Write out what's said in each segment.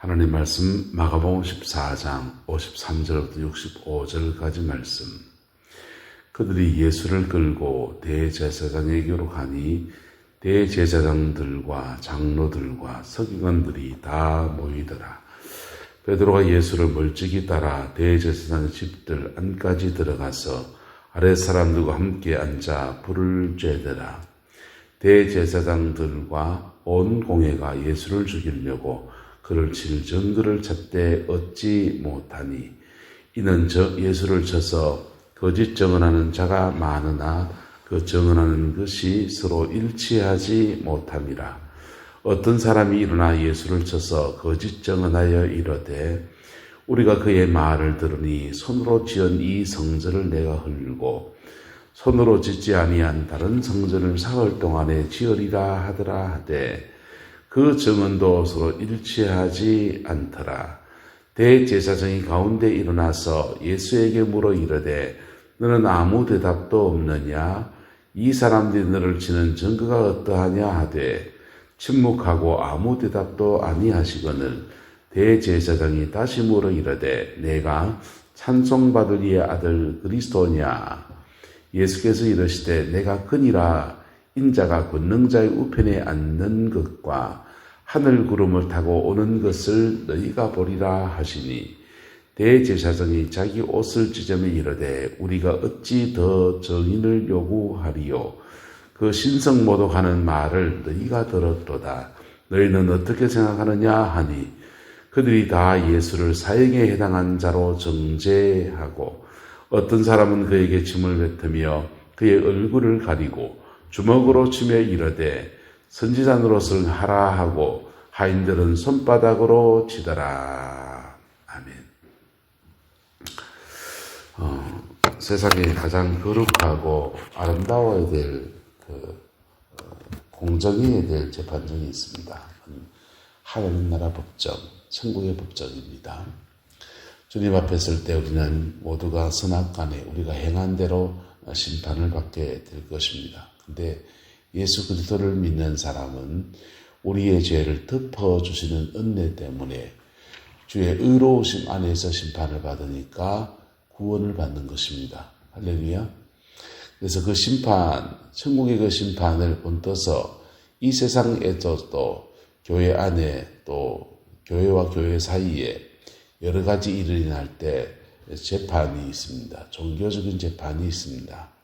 하나님 말씀 마가복음 14장 53절부터 65절까지 말씀. 그들이 예수를 끌고 대제사장에게로 가니 대제사장들과 장로들과 서기관들이 다 모이더라. 베드로가 예수를 멀찍이 따라 대제사장의 집들 안까지 들어가서 아랫 사람들과 함께 앉아 불을 쬐더라. 대제사장들과 온 공회가 예수를 죽이려고 그를 칠 증거를 찾되 얻지 못하니 이는 예수를 쳐서 거짓 증언하는 자가 많으나 그 증언하는 것이 서로 일치하지 못함이라. 어떤 사람이 일어나 예수를 쳐서 거짓 증언하여 이르되 우리가 그의 말을 들으니 손으로 지은 이 성전을 내가 헐고 손으로 짓지 아니한 다른 성전을 사흘 동안에 지으리라 하더라 하되 그 증언도 서로 일치하지 않더라. 대제사장이 가운데 일어나서 예수에게 물어 이르되 너는 아무 대답도 없느냐? 이 사람들이 너를 치는 증거가 어떠하냐 하되 침묵하고 아무 대답도 아니하시거늘 대제사장이 다시 물어 이르되 내가 찬송받을 이의 아들 그리스도냐? 예수께서 이르시되 내가 그니라. 인자가 권능자의 우편에 앉는 것과 하늘 구름을 타고 오는 것을 너희가 보리라 하시니 대제사장이 자기 옷을 찢으며 이르되 우리가 어찌 더 증인을 요구하리요. 그 신성 모독하는 말을 너희가 들었도다. 너희는 어떻게 생각하느냐 하니 그들이 다 예수를 사형에 해당한 자로 정죄하고 어떤 사람은 그에게 침을 뱉으며 그의 얼굴을 가리고 주먹으로 치며 이르되 선지자 노릇을 하라 하고 하인들은 손바닥으로 치더라. 아멘. 세상에 가장 거룩하고 아름다워야 될 공정해야 될 재판정이 있습니다. 하나님 나라 법정, 천국의 법정입니다. 주님 앞에 설 때 우리는 모두가 선악간에 우리가 행한 대로 심판을 받게 될 것입니다. 근데 예수 그리스도를 믿는 사람은 우리의 죄를 덮어주시는 은혜 때문에 주의 의로우심 안에서 심판을 받으니까 구원을 받는 것입니다. 할렐루야. 그래서 그 심판, 천국의 그 심판을 본떠서 이 세상에도 또 교회 안에 또 교회와 교회 사이에 여러 가지 일이 일어날 때 재판이 있습니다. 종교적인 재판이 있습니다.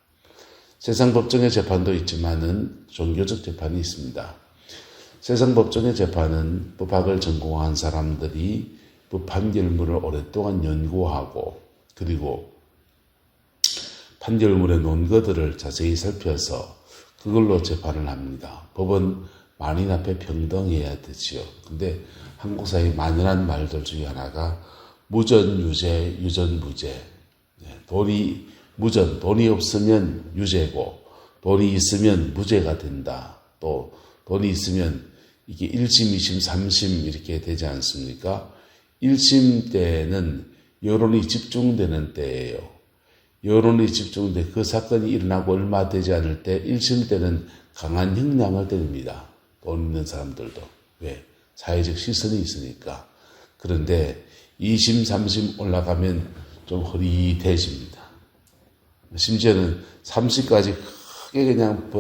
세상 법정의 재판도 있지만은 종교적 재판이 있습니다. 세상 법정의 재판은 법학을 전공한 사람들이 법 판결문을 오랫동안 연구하고 그리고 판결문의 논거들을 자세히 살펴서 그걸로 재판을 합니다. 법은 만인 앞에 평등해야 되지요. 근데 한국 사회의 만연한 말들 중에 하나가 무전유죄, 유전무죄. 돈이 없으면 유죄고 돈이 있으면 무죄가 된다. 또 돈이 있으면 이게 1심, 2심, 3심 이렇게 되지 않습니까? 1심 때는 여론이 집중되는 때예요. 여론이 집중돼 그 사건이 일어나고 얼마 되지 않을 때 1심 때는 강한 형량을 때립니다. 돈 있는 사람들도. 왜? 사회적 시선이 있으니까. 그런데 2심, 3심 올라가면 좀 흐릿해집니다. 심지어는 3심까지 크게 그냥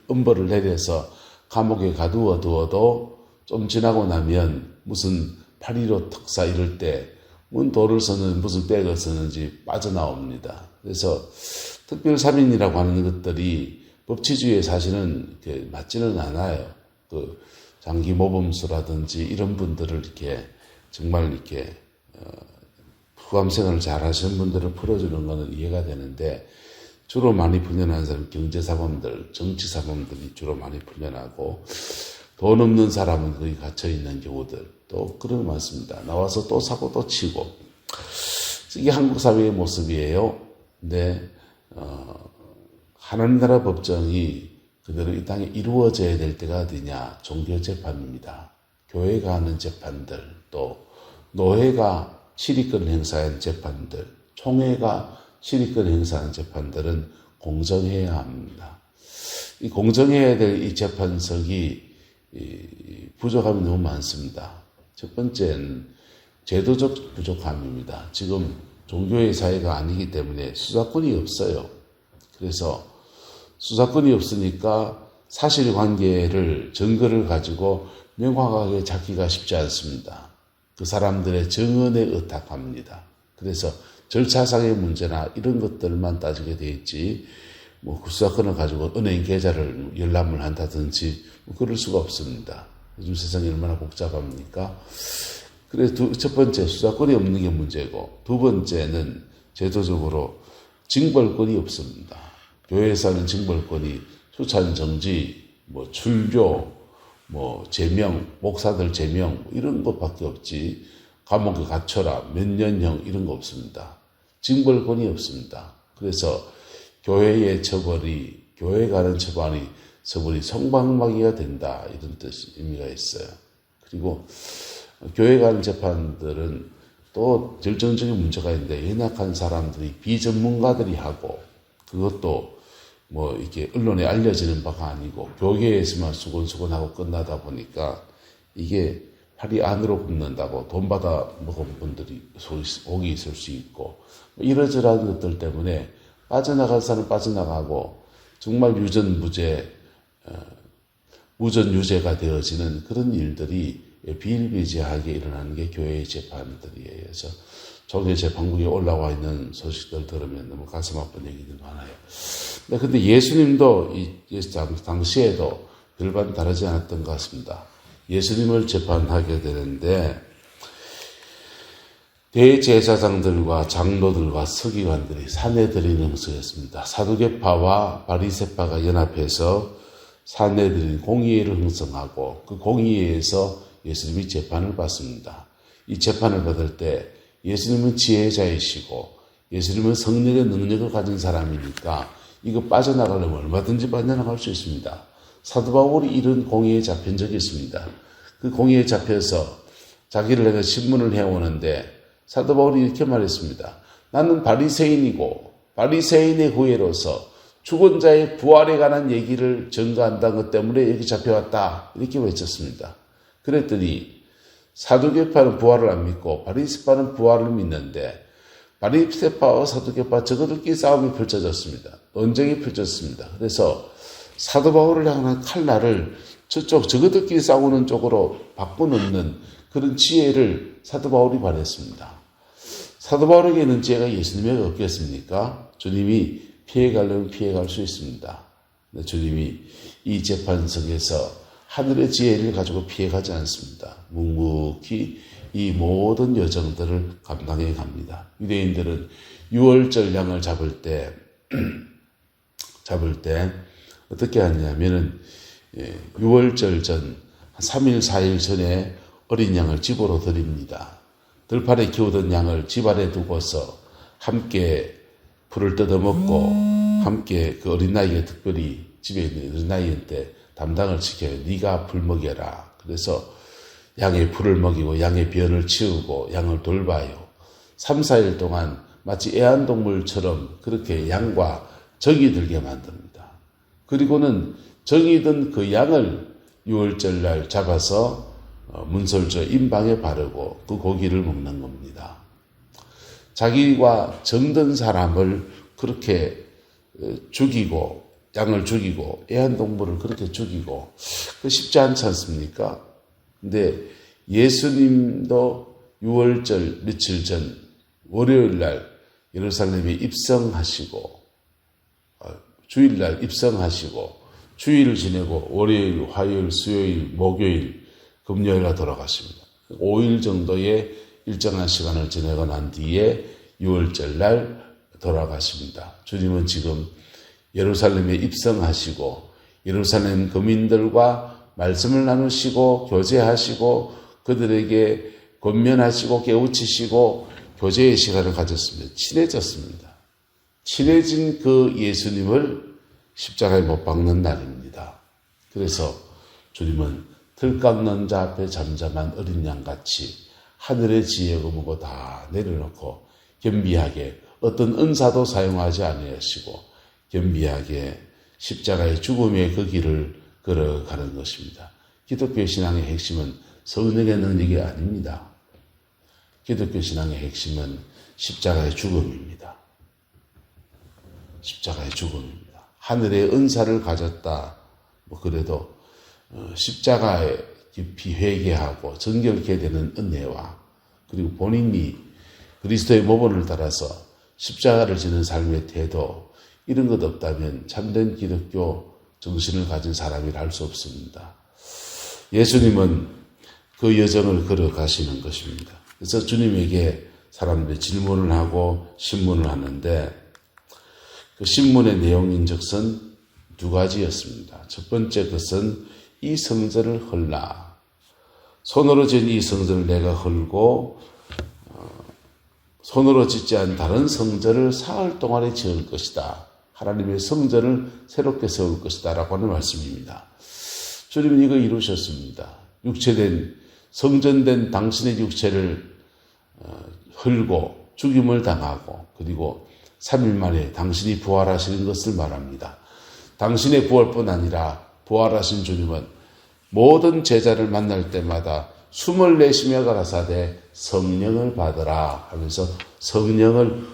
엄벌을 내려서 감옥에 가두어두어도 좀 지나고 나면 무슨 8.15 특사 이럴 때 뭔 돌을 쓰는 무슨 백을 쓰는지 빠져나옵니다. 그래서 특별사면이라고 하는 것들이 법치주의에 사실은 맞지는 않아요. 그 장기 모범수라든지 이런 분들을 이렇게 정말 이렇게 후감생활을 잘 하시는 분들을 풀어주는 것은 이해가 되는데 주로 많이 풀려나는 사람은 경제사범들, 정치사범들이 주로 많이 풀려나고 돈 없는 사람은 거기 갇혀있는 경우들 또 그런 거 많습니다. 나와서 또 사고 또 치고 이게 한국 사회의 모습이에요. 근데 하나님 나라 법정이 그대로 이 땅에 이루어져야 될 때가 어디냐? 종교재판입니다. 교회가 하는 재판들 또 노회가 치리권 행사하는 재판들, 총회가 치리권 행사하는 재판들은 공정해야 합니다. 이 공정해야 될 이 재판석이 부족함이 너무 많습니다. 첫 번째는 제도적 부족함입니다. 지금 종교의 사회가 아니기 때문에 수사권이 없어요. 그래서 수사권이 없으니까 사실관계를 증거를 가지고 명확하게 잡기가 쉽지 않습니다. 그 사람들의 정언에 의탁합니다. 그래서 절차상의 문제나 이런 것들만 따지게 돼 있지 그 수사권을 가지고 은행 계좌를 열람을 한다든지 그럴 수가 없습니다. 요즘 세상이 얼마나 복잡합니까? 그래서 첫 번째 수사권이 없는 게 문제고, 두 번째는 제도적으로 징벌권이 없습니다. 교회에서는 징벌권이 수찬 정지, 출교, 제명, 목사들 제명 이런 것밖에 없지 감옥에 갇혀라, 몇 년형 이런 거 없습니다. 징벌권이 없습니다. 그래서 교회의 처벌이, 교회 가는 처벌이 성방마귀가 된다 이런 의미가 있어요. 그리고 교회 가는 재판들은 또 결정적인 문제가 있는데 연약한 사람들이 비전문가들이 하고 그것도 이렇게 언론에 알려지는 바가 아니고 교계에서만 수곤수곤하고 끝나다 보니까 이게 팔이 안으로 굽는다고 돈 받아 먹은 분들이 속이 있을 수 있고 이러저러한 것들 때문에 빠져나갈 사람은 빠져나가고 정말 무전유죄가 되어지는 그런 일들이 비일비재하게 일어나는 게 교회의 재판들이에요. 그래서 저게 재판국에 올라와 있는 소식들 들으면 너무 가슴 아픈 얘기들 많아요. 근데 예수님도 당시에도 별반 다르지 않았던 것 같습니다. 예수님을 재판하게 되는데 대제사장들과 장로들과 서기관들이 사내들인 형성했습니다. 사두개파와 바리새파가 연합해서 사내들인 공의회를 형성하고 그 공의회에서 예수님이 재판을 받습니다. 이 재판을 받을 때 예수님은 지혜자이시고 예수님은 성령의 능력을 가진 사람이니까 이거 빠져나가려면 얼마든지 빠져나갈 수 있습니다. 사도 바울이 이런 공의에 잡힌 적이 있습니다. 그 공의에 잡혀서 자기를 내가 신문을 해오는데 사도 바울이 이렇게 말했습니다. 나는 바리새인이고 바리새인의 후예로서 죽은 자의 부활에 관한 얘기를 전가한다는 것 때문에 여기 잡혀왔다 이렇게 외쳤습니다. 그랬더니 사두개파는 부활을 안 믿고 바리새파는 부활을 믿는데 바리새파와 사두개파 저거들끼리 싸움이 펼쳐졌습니다. 논쟁이 펼쳐졌습니다. 그래서 사도 바울을 향한 칼날을 저거들끼리 싸우는 쪽으로 바꿔놓는 그런 지혜를 사도 바울이 발했습니다. 사도 바울에게 있는 지혜가 예수님에게 없겠습니까? 주님이 피해가려면 피해갈 수 있습니다. 주님이 이 재판석에서 하늘의 지혜를 가지고 피해가지 않습니다. 묵묵히 이 모든 여정들을 감당해 갑니다. 유대인들은 유월절 양을 잡을 때 어떻게 하냐면은 유월절 전 3일 4일 전에 어린 양을 집으로 드립니다. 들판에 키우던 양을 집 아래 두고서 함께 풀을 뜯어먹고 함께 그 어린아이가 특별히 집에 있는 어린아이한테 담당을 지켜요. 네가 풀 먹여라. 그래서 양의 풀을 먹이고 양의 변을 치우고 양을 돌봐요. 3, 4일 동안 마치 애완동물처럼 그렇게 양과 정이 들게 만듭니다. 그리고는 정이 든 그 양을 유월절날 잡아서 문설주 임방에 바르고 그 고기를 먹는 겁니다. 자기와 정든 사람을 그렇게 죽이고 양을 죽이고 애완동물을 그렇게 죽이고 그 쉽지 않지 않습니까? 근데 예수님도 유월절 며칠 전 월요일날 예루살렘에 입성하시고 주일날 입성하시고 주일을 지내고 월요일, 화요일, 수요일, 목요일, 금요일에 돌아가십니다. 5일 정도의 일정한 시간을 지내고 난 뒤에 유월절날 돌아가십니다. 주님은 지금 예루살렘에 입성하시고 예루살렘 거민들과 말씀을 나누시고 교제하시고 그들에게 권면하시고 깨우치시고 교제의 시간을 가졌습니다. 친해졌습니다. 친해진 그 예수님을 십자가에 못 박는 날입니다. 그래서 주님은 틀 깎는 자 앞에 잠잠한 어린 양같이 하늘의 지혜고 뭐고 다 내려놓고 겸비하게 어떤 은사도 사용하지 아니하시고 겸비하게 십자가의 죽음의 그 길을 걸어가는 것입니다. 기독교 신앙의 핵심은 성령의 능력이 아닙니다. 기독교 신앙의 핵심은 십자가의 죽음입니다. 십자가의 죽음입니다. 하늘의 은사를 가졌다. 그래도 십자가에 깊이 회개하고 정결케 되는 은혜와 그리고 본인이 그리스도의 모본을 따라서 십자가를 지는 삶의 태도 이런 것 없다면 참된 기독교 정신을 가진 사람이라 할 수 없습니다. 예수님은 그 여정을 걸어가시는 것입니다. 그래서 주님에게 사람들이 질문을 하고 신문을 하는데 그 신문의 내용인즉슨 두 가지였습니다. 첫 번째 것은 이 성전을 헐라. 손으로 지은 이 성전을 내가 헐고 손으로 짓지 않은 다른 성전을 사흘 동안에 지을 것이다. 하나님의 성전을 새롭게 세울 것이다 라고 하는 말씀입니다. 주님은 이거 이루셨습니다. 육체된 성전된 당신의 육체를 헐고 죽임을 당하고 그리고 3일 만에 당신이 부활하시는 것을 말합니다. 당신의 부활뿐 아니라 부활하신 주님은 모든 제자를 만날 때마다 숨을 내쉬며 가라사대 성령을 받으라 하면서 성령을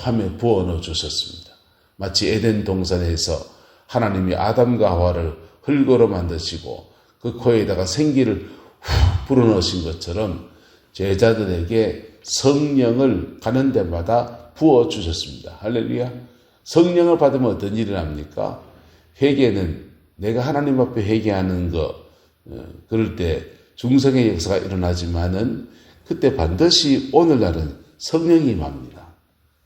하며 부어 넣어 주셨습니다. 마치 에덴 동산에서 하나님이 아담과 하와를 흙으로 만드시고 그 코에다가 생기를 불어넣으신 것처럼 제자들에게 성령을 가는 데마다 부어 주셨습니다. 할렐루야. 성령을 받으면 어떤 일이 납니까? 회개는 내가 하나님 앞에 회개하는 거 그럴 때 중성의 역사가 일어나지만은 그때 반드시 오늘날은 성령이 임합니다.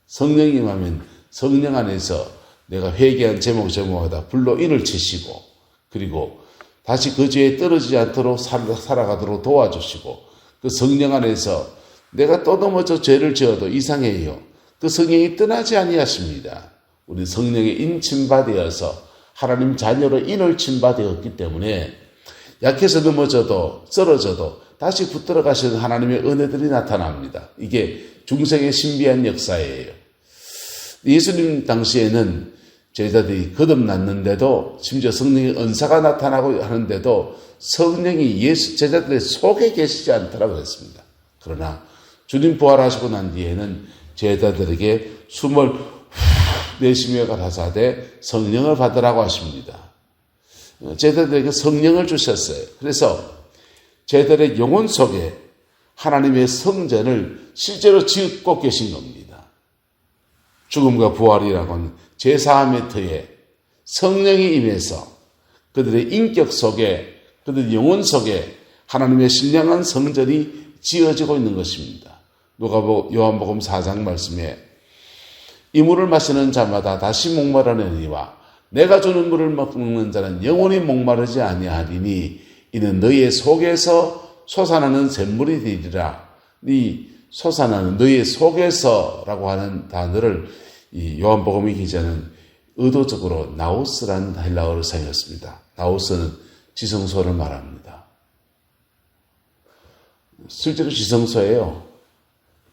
성령이 임하면 성령 안에서 내가 회개한 제목마다 불로 인을 치시고 그리고 다시 그 죄에 떨어지지 않도록 살아가도록 도와주시고 그 성령 안에서 내가 또 넘어져 죄를 지어도 이상해요. 그 성령이 떠나지 아니하십니다. 우리 성령의 인침받되어서 하나님 자녀로 인을 침받되었기 때문에 약해서 넘어져도 쓰러져도 다시 붙들어 가시는 하나님의 은혜들이 나타납니다. 이게 중생의 신비한 역사예요. 예수님 당시에는 제자들이 거듭났는데도 심지어 성령의 은사가 나타나고 하는데도 성령이 제자들의 속에 계시지 않더라고 했습니다. 그러나 주님 부활하시고 난 뒤에는 제자들에게 숨을 내쉬며 가라사대 성령을 받으라고 하십니다. 제자들에게 성령을 주셨어요. 그래서 제자들의 영혼 속에 하나님의 성전을 실제로 짓고 계신 겁니다. 죽음과 부활이라고 하는 제사함의 터에 성령이 임해서 그들의 인격 속에 그들의 영혼 속에 하나님의 신령한 성전이 지어지고 있는 것입니다. 요한복음 4장 말씀에 이 물을 마시는 자마다 다시 목마르느니와 내가 주는 물을 먹는 자는 영원히 목마르지 아니하리니 이는 너희의 속에서 솟아나는 샘물이 되리라. 이 솟아나는 너희의 속에서라고 하는 단어를 이 요한복음의 기자는 의도적으로 나우스라는 헬라어를 사용했습니다. 나우스는 지성소를 말합니다. 실제로 지성소예요.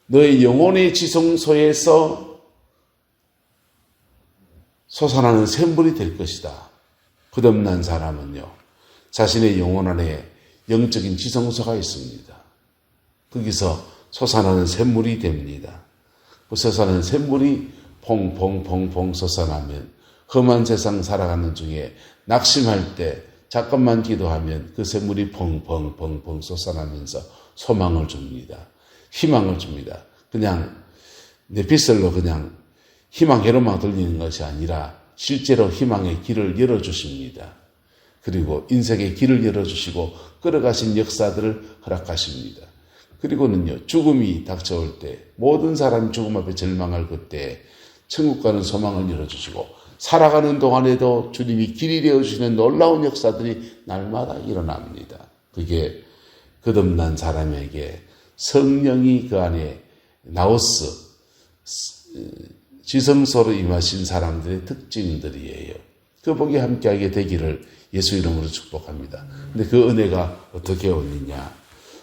너의 영혼의 지성소에서 솟아나는 샘물이 될 것이다. 거듭난 사람은요, 자신의 영혼 안에 영적인 지성소가 있습니다. 거기서 솟아나는 샘물이 됩니다. 그 솟아나는 샘물이 퐁퐁퐁퐁 솟아나면 험한 세상 살아가는 중에 낙심할 때 잠깐만 기도하면 그 샘물이 펑펑펑펑 솟아나면서 소망을 줍니다. 희망을 줍니다. 그냥 뇌피슬로 그냥 희망회로만 들리는 것이 아니라 실제로 희망의 길을 열어주십니다. 그리고 인생의 길을 열어주시고 끌어가신 역사들을 허락하십니다. 그리고는요, 죽음이 닥쳐올 때 모든 사람이 죽음 앞에 절망할 그때 천국 가는 소망을 열어주시고 살아가는 동안에도 주님이 길이 되어주시는 놀라운 역사들이 날마다 일어납니다. 그게 거듭난 사람에게 성령이 그 안에 나우스 지성소로 임하신 사람들의 특징들이에요. 그 복이 함께하게 되기를 예수 이름으로 축복합니다. 근데 그 은혜가 어떻게 오느냐?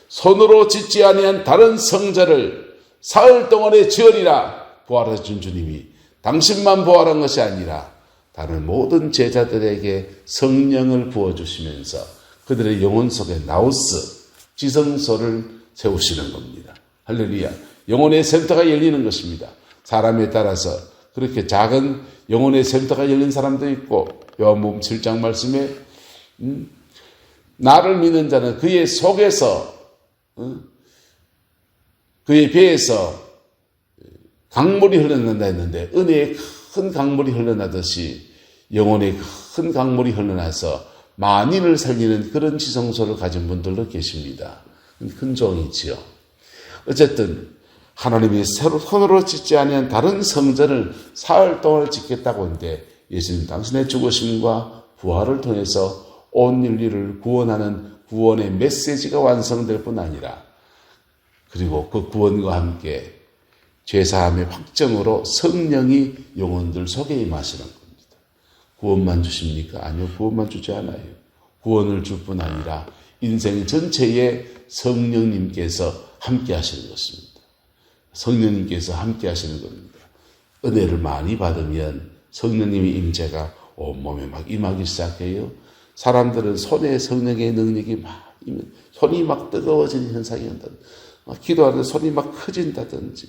손으로 짓지 아니한 다른 성전을 사흘 동안에 지으리라. 부활하신 주님이 당신만 부활한 것이 아니라 다른 모든 제자들에게 성령을 부어주시면서 그들의 영혼 속에 나우스, 지성소를 세우시는 겁니다. 할렐루야. 영혼의 센터가 열리는 것입니다. 사람에 따라서 그렇게 작은 영혼의 센터가 열린 사람도 있고, 요한복음 7장 말씀에 나를 믿는 자는 그의 속에서 그의 배에서 강물이 흘러난다 했는데, 은혜의 큰 강물이 흘러나듯이 영혼의 큰 강물이 흘러나서 만인을 살리는 그런 지성소를 가진 분들도 계십니다. 큰 종이지요. 어쨌든 하나님이 새로 손으로 짓지 아니한 다른 성전을 사흘 동안 짓겠다고 하는데, 예수님 당신의 죽으심과 부활을 통해서 온 인류를 구원하는 구원의 메시지가 완성될 뿐 아니라, 그리고 그 구원과 함께 죄사함의 확정으로 성령이 영혼들 속에 임하시는 겁니다. 구원만 주십니까? 아니요, 구원만 주지 않아요. 구원을 줄 뿐 아니라 인생 전체에 성령님께서 함께 하시는 것입니다. 성령님께서 함께 하시는 겁니다. 은혜를 많이 받으면 성령님의 임재가 온몸에 막 임하기 시작해요. 사람들은 손에 성령의 능력이 막 임해, 손이 막 뜨거워지는 현상이 온다. 막 기도하는데 손이 막 커진다든지,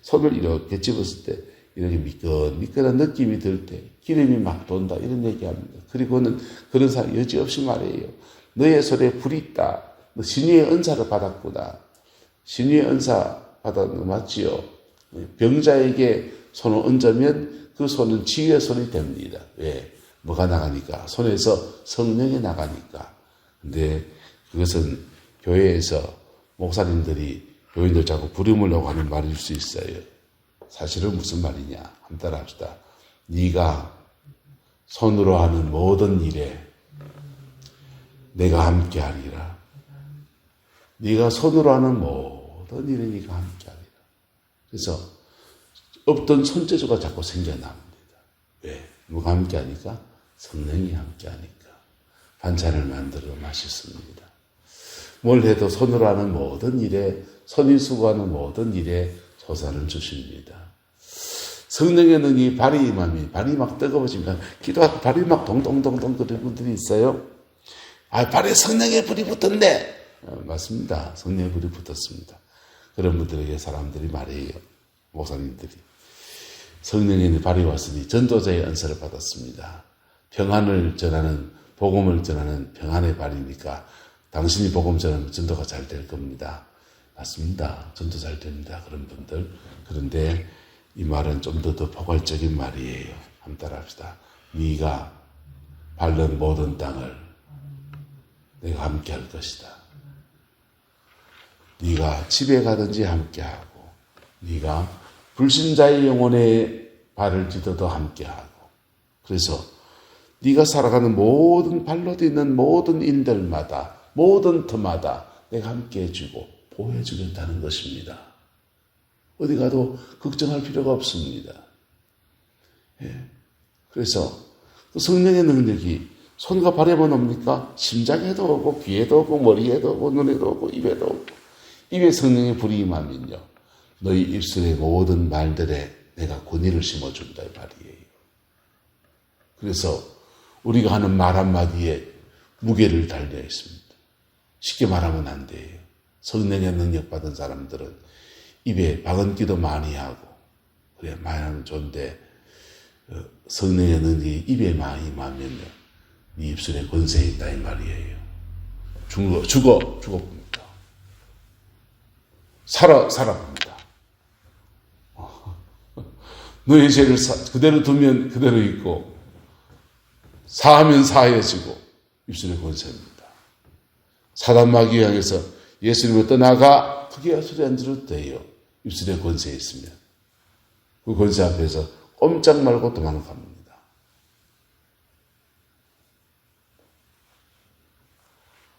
손을 이렇게 집었을 때 이렇게 미끈미끈한 느낌이 들 때 기름이 막 돈다, 이런 얘기합니다. 그리고는 그런 사람 여지없이 말해요. 너의 손에 불이 있다. 너 신유의 은사를 받았구나. 신유의 은사 받았는 거 맞지요? 병자에게 손을 얹으면 그 손은 치유의 손이 됩니다. 왜? 뭐가 나가니까? 손에서 성령이 나가니까. 근데 그것은 교회에서 목사님들이 교인들 자꾸 부리물려고 하는 말일 수 있어요. 사실은 무슨 말이냐? 한번 따라합시다. 네가 손으로 하는 모든 일에 내가 함께하리라. 네가 손으로 하는 모든 일에 네가 함께하리라. 그래서 없던 손재주가 자꾸 생겨납니다. 왜? 누가 함께하니까? 성령이 함께하니까. 반찬을 만들어 맛있습니다. 뭘 해도 손으로 하는 모든 일에, 손이 수고하는 모든 일에 소산을 주십니다. 성령의 능이 발이 임하면 발이 막 뜨거워집니다. 기도하고 발이 막 동동동동 그런 분들이 있어요. 아, 발에 성령의 불이 붙었네. 맞습니다. 성령의 불이 붙었습니다. 그런 분들에게 사람들이 말해요. 목사님들이. 성령의 발이 왔으니 전도자의 은사를 받았습니다. 평안을 전하는, 복음을 전하는 평안의 발이니까 당신이 복음 전하면 전도가 잘 될 겁니다. 맞습니다. 전도 잘 됩니다. 그런 분들. 그런데 이 말은 좀 더 포괄적인 말이에요. 한번 따라합시다. 네가 밟는 모든 땅을 내가 함께 할 것이다. 네가 집에 가든지 함께하고, 네가 불신자의 영혼에 발을 디뎌도 함께하고, 그래서 네가 살아가는 모든 발로 딛는 모든 인들마다, 모든 터마다 내가 함께 해주고 보호해주겠다는 것입니다. 어디 가도 걱정할 필요가 없습니다. 예. 그래서 그 성령의 능력이 손과 발에만 옵니까? 심장에도 오고, 귀에도 오고, 머리에도 오고, 눈에도 오고, 입에도 오고. 입에 성령의 불이 임하면요, 너희 입술의 모든 말들에 내가 권위를 심어준다, 이 말이에요. 그래서 우리가 하는 말 한마디에 무게를 달려 있습니다. 쉽게 말하면 안 돼요. 성령의 능력 받은 사람들은 입에 박은기도 많이 하고, 그래, 많이 하면 좋은데, 성령의 능력이 입에 많이 임하면요, 네 입술에 권세 있다, 이 말이에요. 죽어봅니다. 살아봅니다. 너의 죄를 그대로 두면 그대로 있고, 사하면 사해지고, 입술에 권세입니다. 사단 마귀 향해서 예수님을 떠나가, 크게 소리 안 들어도 돼요. 입술에 권세 있으면. 그 권세 앞에서 꼼짝 말고 도망갑니다.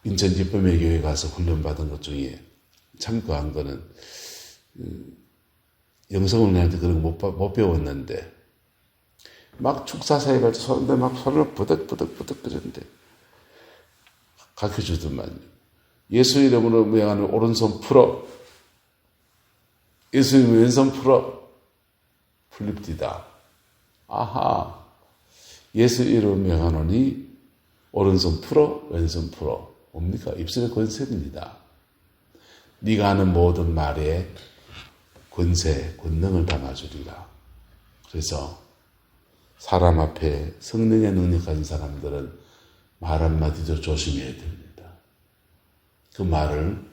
인천 기쁨의 교회 가서 훈련받은 것 중에 참 그한 거는, 영성훈련할 때 그런 거 못 배웠는데, 막 축사사에 갈 때 손들 막 손을 버덕버덕 그러는데, 가르쳐주더만요. 예수 이름으로 명하는 오른손 풀어. 예수 이름 왼손 풀어. 풀립디다. 아하. 예수 이름 명하노니 오른손 풀어, 왼손 풀어. 뭡니까? 입술의 권세입니다. 네가 하는 모든 말에 권세, 권능을 담아주리라. 그래서 사람 앞에 성령의 능력 가진 사람들은 말 한마디도 조심해야 됩니다. 그 말을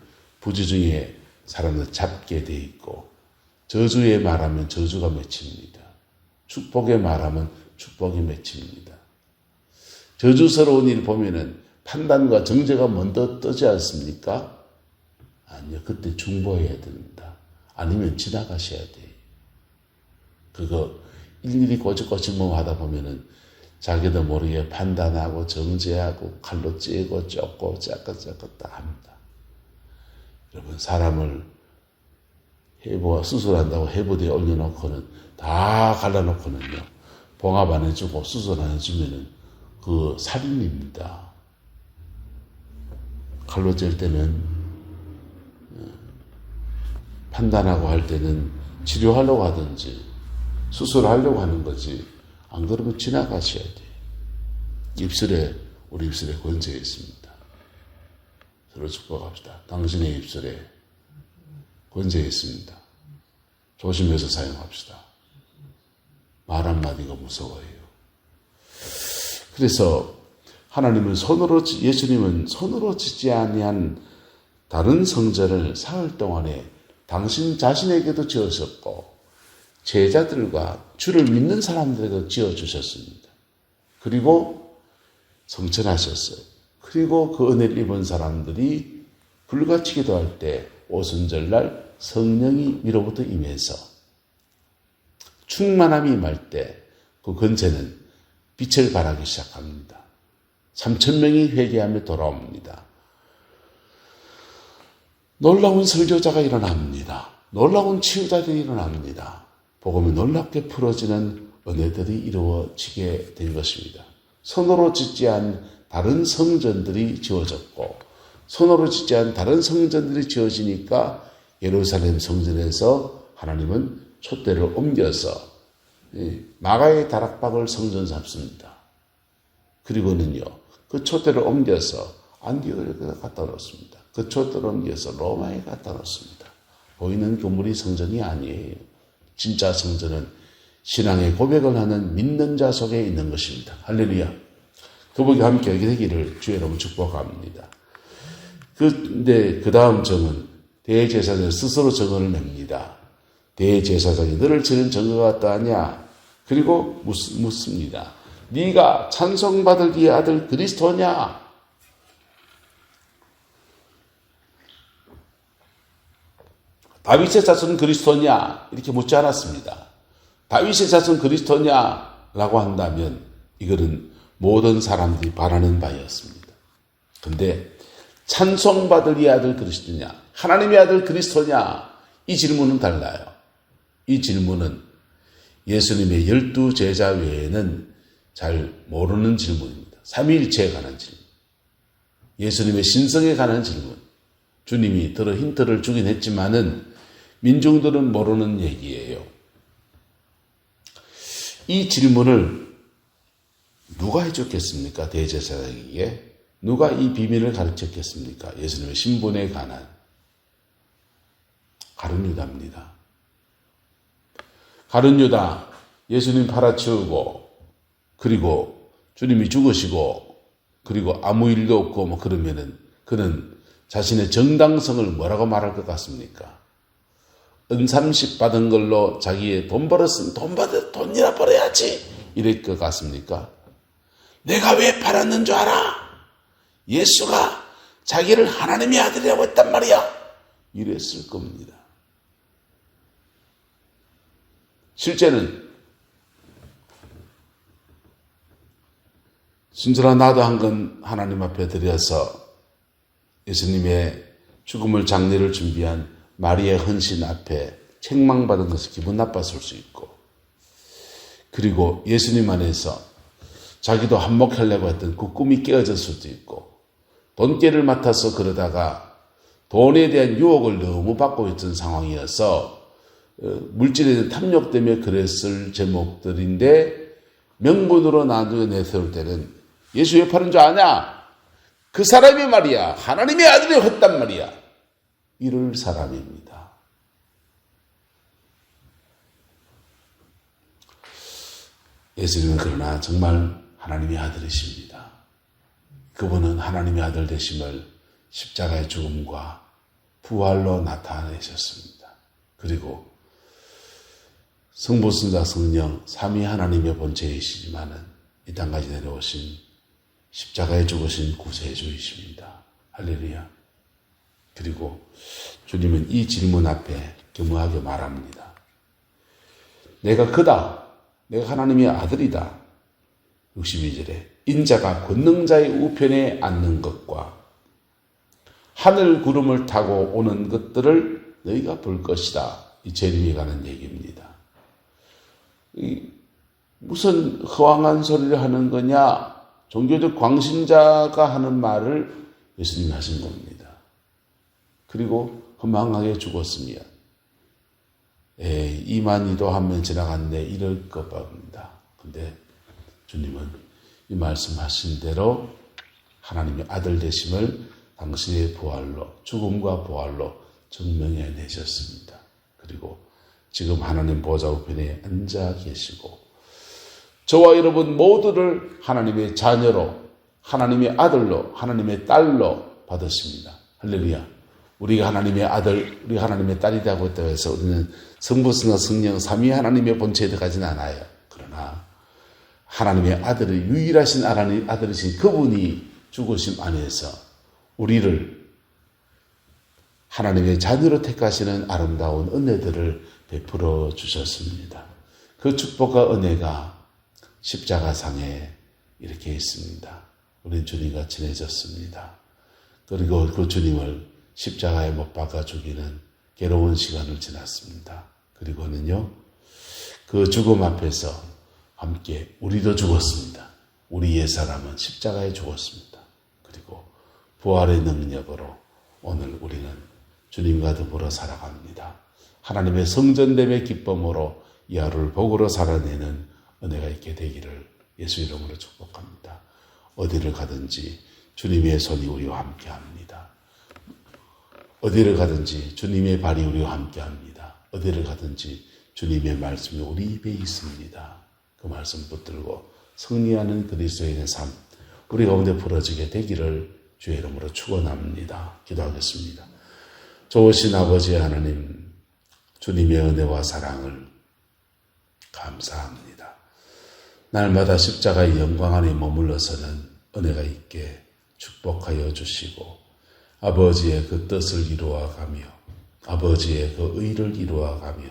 부지중에 사람들 잡게 돼 있고, 저주에 말하면 저주가 맺힙니다. 축복에 말하면 축복이 맺힙니다. 저주스러운 일 보면은 판단과 정죄가 먼저 뜨지 않습니까? 아니요. 그때 중보해야 됩니다. 아니면 지나가셔야 돼요. 그거 일일이 꼬집꼬집 뭐 하다 보면은 자기도 모르게 판단하고 정죄하고 칼로 찌고 쫓고 짝긋짝긋 다 합니다. 여러분, 사람을 수술한다고 해부대에 올려놓고는 다 갈라놓고는요, 봉합 안 해주고 수술 안 해주면은 그 살인입니다. 칼로 찔 때는 판단하고 할 때는 치료하려고 하든지 수술하려고 하는 거지, 안 그러면 지나가셔야 돼요. 우리 입술에 권세가 있습니다. 서로 축복합시다. 당신의 입술에 권세가 있습니다. 조심해서 사용합시다. 말 한마디가 무서워요. 그래서 예수님은 손으로 짓지 아니한 다른 성전을 사흘 동안에 당신 자신에게도 지으셨고 제자들과 주를 믿는 사람들에게도 지어주셨습니다. 그리고 성천하셨어요. 그리고 그 은혜를 입은 사람들이 불같이 기도할 때 오순절날 성령이 위로부터 임해서 충만함이 임할 때 그 권세는 빛을 발하기 시작합니다. 3,000명이 회개하며 돌아옵니다. 놀라운 설교자가 일어납니다. 놀라운 치유자들이 일어납니다. 복음이 놀랍게 풀어지는 은혜들이 이루어지게 된 것입니다. 손으로 짓지 않은 다른 성전들이 지어졌고, 손으로 짓지 않은 다른 성전들이 지어지니까 예루살렘 성전에서 하나님은 촛대를 옮겨서 마가의 다락방을 성전 삼습니다. 그리고는요, 그 촛대를 옮겨서 안디옥에 갖다 놓습니다. 그 촛대를 옮겨서 로마에 갖다 놓습니다. 보이는 건물이 성전이 아니에요. 진짜 성전은 신앙의 고백을 하는 믿는 자 속에 있는 것입니다. 할렐루야. 그분이 함께 되기를 주의 이름으로 축복합니다. 근데 그 다음 정은 대제사장이 스스로 정언을 냅니다. 대제사장이 너를 치는 증거가 어떠하냐? 그리고 묻습니다. 네가 찬송받을 이의 아들 그리스도냐? 다윗의 자손 그리스도냐? 이렇게 묻지 않았습니다. 다윗의 자손 그리스도냐? 라고 한다면 이거는 모든 사람들이 바라는 바였습니다. 근데 찬송받을 이의 아들 그리스도냐? 하나님의 아들 그리스도냐? 이 질문은 달라요. 이 질문은 예수님의 12제자 외에는 잘 모르는 질문입니다. 삼위일체에 관한 질문. 예수님의 신성에 관한 질문. 주님이 힌트를 주긴 했지만은 민중들은 모르는 얘기예요. 이 질문을 누가 해줬겠습니까? 대제사장에게. 누가 이 비밀을 가르쳤겠습니까? 예수님의 신분에 관한. 가룟 유다입니다. 가룟 유다, 예수님 팔아치우고, 그리고 주님이 죽으시고, 그리고 아무 일도 없고, 그러면은, 그는 자신의 정당성을 뭐라고 말할 것 같습니까? 은 30 받은 걸로 자기의 돈 벌었으면 돈이나 벌어야지! 이럴 것 같습니까? 내가 왜 팔았는 줄 알아? 예수가 자기를 하나님의 아들이라고 했단 말이야! 이랬을 겁니다. 실제는 진짜로 나도 한 건 하나님 앞에 드려서 예수님의 죽음을 장례를 준비한 마리아의 헌신 앞에 책망받은 것을 기분 나빴을 수 있고, 그리고 예수님 안에서 자기도 한몫하려고 했던 그 꿈이 깨어질 수도 있고, 돈깨를 맡아서 그러다가 돈에 대한 유혹을 너무 받고 있던 상황이어서 물질에 대한 탐욕 때문에 그랬을 제목들인데, 명분으로 나중에 내세울 때는 예수 왜 파는 줄 아냐? 그 사람이 말이야 하나님의 아들이 했단 말이야. 이룰 사람입니다. 예수님은 그러나 정말 하나님의 아들이십니다. 그분은 하나님의 아들 되심을 십자가의 죽음과 부활로 나타내셨습니다. 그리고 성부, 성자, 성령 삼위 하나님의 본체이시지만은 이 땅까지 내려오신 십자가에 죽으신 구세주이십니다. 할렐루야. 그리고 주님은 이 질문 앞에 겸허하게 말합니다. 내가 그다. 내가 하나님의 아들이다. 62절에 인자가 권능자의 우편에 앉는 것과 하늘 구름을 타고 오는 것들을 너희가 볼 것이다. 이 재림이 가는 얘기입니다. 무슨 허황한 소리를 하는 거냐? 종교적 광신자가 하는 말을 예수님이 하신 겁니다. 그리고 허망하게 죽었으며 이만희도 하면 지나갔네 이럴 것 겁니다. 근데 주님은 이 말씀하신 대로 하나님의 아들 되심을 당신의 부활로, 죽음과 부활로 증명해 내셨습니다. 그리고 지금 하나님 보좌 우편에 앉아 계시고 저와 여러분 모두를 하나님의 자녀로, 하나님의 아들로, 하나님의 딸로 받으십니다. 할렐루야. 우리가 하나님의 아들, 우리가 하나님의 딸이 되고 있다고 해서 우리는 성부, 성자, 성령, 삼위 하나님의 본체에 들어가지는 않아요. 그러나 하나님의 아들의 유일하신 아들이신 그분이 죽으심 안에서 우리를 하나님의 자녀로 택하시는 아름다운 은혜들을 베풀어 주셨습니다. 그 축복과 은혜가 십자가상에 이렇게 있습니다. 우린 주님과 친해졌습니다. 그리고 그 주님을 십자가에 못 박아 죽이는 괴로운 시간을 지났습니다. 그리고는요, 그 죽음 앞에서 함께 우리도 죽었습니다. 우리 옛사람은 십자가에 죽었습니다. 그리고 부활의 능력으로 오늘 우리는 주님과 더불어 살아갑니다. 하나님의 성전됨의 기쁨으로 이 하루를 복으로 살아내는 은혜가 있게 되기를 예수 이름으로 축복합니다. 어디를 가든지 주님의 손이 우리와 함께합니다. 어디를 가든지 주님의 발이 우리와 함께합니다. 어디를 가든지 주님의 말씀이 우리 입에 있습니다. 그 말씀 붙들고 승리하는 그리스도인의 삶 우리 가운데 부러지게 되기를 주의 이름으로 축원합니다. 기도하겠습니다. 좋으신 아버지 하나님, 주님의 은혜와 사랑을 감사합니다. 날마다 십자가의 영광 안에 머물러서는 은혜가 있게 축복하여 주시고 아버지의 그 뜻을 이루어가며 아버지의 그 의를 이루어가며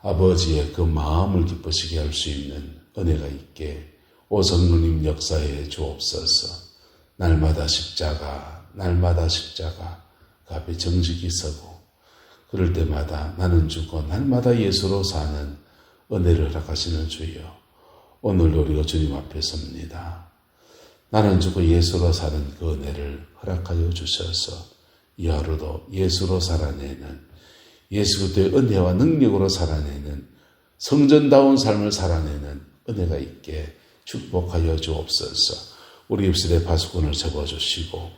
아버지의 그 마음을 기쁘시게 할 수 있는 은혜가 있게 오 성령님 역사해 주옵소서. 날마다 십자가 그 앞에 정직히 서고 그럴 때마다 나는 죽고 날마다 예수로 사는 은혜를 허락하시는 주여, 오늘도 우리가 주님 앞에 섭니다. 나는 죽고 예수로 사는 그 은혜를 허락하여 주셔서 이 하루도 예수로 살아내는, 예수 그리스도의 은혜와 능력으로 살아내는 성전다운 삶을 살아내는 은혜가 있게 축복하여 주옵소서. 우리 입술에 파수꾼을 접어주시고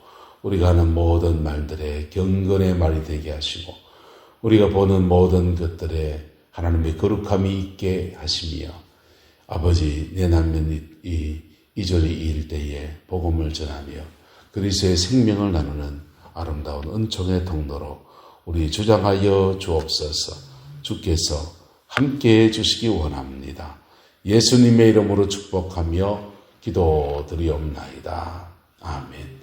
우리가 하는 모든 말들에 경건의 말이 되게 하시고 우리가 보는 모든 것들에 하나님의 거룩함이 있게 하시며 아버지 내 남편이 이절이 이일 때에 복음을 전하며 그리스도의 생명을 나누는 아름다운 은총의 통로로 우리 주장하여 주옵소서. 주께서 함께해 주시기 원합니다. 예수님의 이름으로 축복하며 기도드리옵나이다. 아멘.